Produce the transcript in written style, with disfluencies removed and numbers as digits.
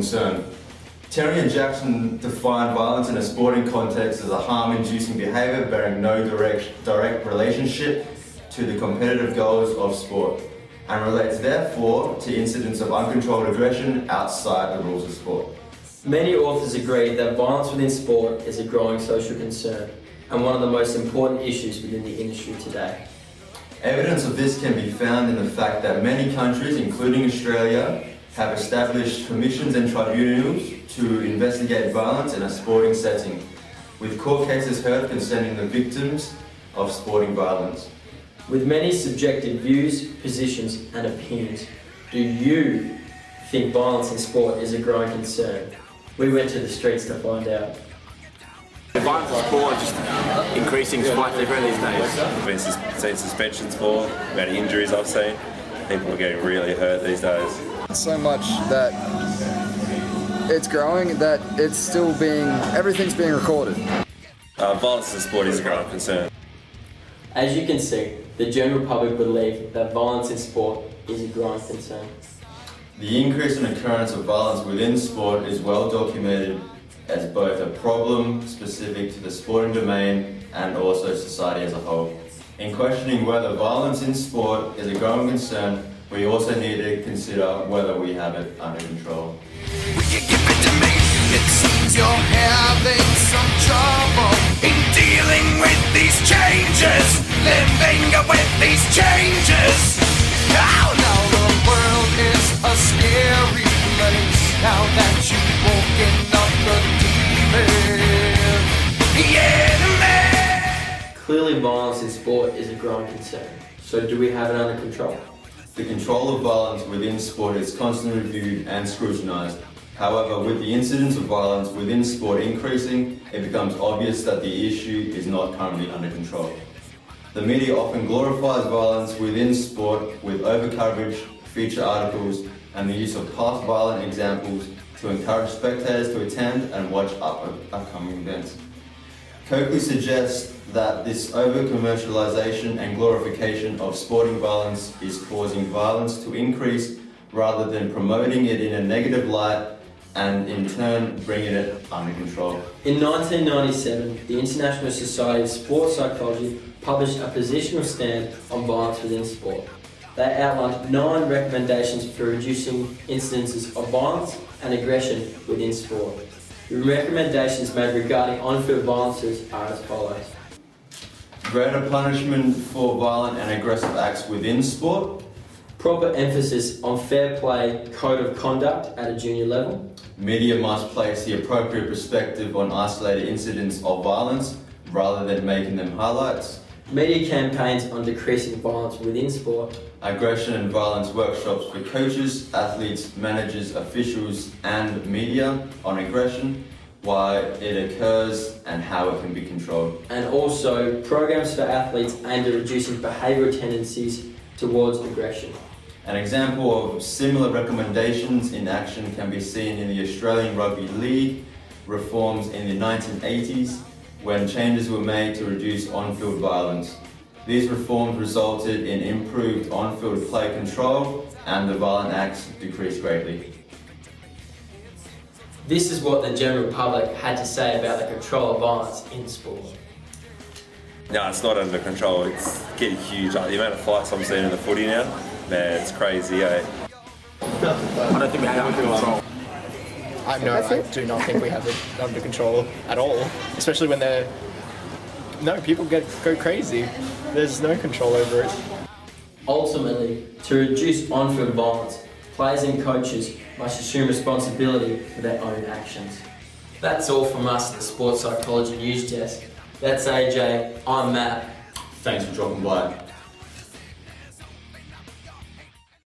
concern. Terry and Jackson define violence in a sporting context as a harm-inducing behaviour bearing no direct relationship to the competitive goals of sport, and relates therefore to incidents of uncontrolled aggression outside the rules of sport. Many authors agree that violence within sport is a growing social concern and one of the most important issues within the industry today. Evidence of this can be found in the fact that many countries, including Australia, have established commissions and tribunals to investigate violence in a sporting setting, with court cases heard concerning the victims of sporting violence. With many subjective views, positions and opinions, do you think violence in sport is a growing concern? We went to the streets to find out. The violence in sport is just increasing quite different these days. I've been seen suspensions for, about injuries I've seen. People are getting really hurt these days. So much that it's growing that it's still everything's being recorded. Violence in sport is a growing concern. As you can see, the general public believe that violence in sport is a growing concern. The increase in occurrence of violence within sport is well documented as both a problem specific to the sporting domain and also society as a whole. In questioning whether violence in sport is a growing concern, we also need to consider whether we have it under control. Will you give it to me? It seems you're having some trouble in dealing with these changes, living with these changes. Oh no, the world is a scary place now that you've woken up the demon. Yeah, Clearly violence in sport is a growing concern. So do we have it under control? The control of violence within sport is constantly reviewed and scrutinised. However, with the incidence of violence within sport increasing, it becomes obvious that the issue is not currently under control. The media often glorifies violence within sport with overcoverage, feature articles, and the use of past violent examples to encourage spectators to attend and watch upcoming events. Coakley suggests that this over-commercialisation and glorification of sporting violence is causing violence to increase rather than promoting it in a negative light and in turn bringing it under control. In 1997, the International Society of Sports Psychology published a positional stand on violence within sport. They outlined 9 recommendations for reducing incidences of violence and aggression within sport. The recommendations made regarding on-field violences are as follows. Greater punishment for violent and aggressive acts within sport. Proper emphasis on fair play code of conduct at a junior level. Media must place the appropriate perspective on isolated incidents of violence rather than making them highlights. Media campaigns on decreasing violence within sport. Aggression and violence workshops for coaches, athletes, managers, officials and media on aggression, why it occurs and how it can be controlled. And also programs for athletes aimed at reducing behavioural tendencies towards aggression. An example of similar recommendations in action can be seen in the Australian Rugby League reforms in the 1980s when changes were made to reduce on-field violence. These reforms resulted in improved on-field play control and the violent acts decreased greatly. This is what the general public had to say about the control of violence in sport. No, it's not under control. It's getting huge. Like, the amount of fights I'm seeing in the footy now, man, it's crazy, eh? I don't think we have it under control. I do not think we have it under control at all, especially when people go crazy. There's no control over it. Ultimately, to reduce on-field violence, players and coaches must assume responsibility for their own actions. That's all from us at the Sports Psychology News Desk. That's AJ, I'm Matt. Thanks for dropping by.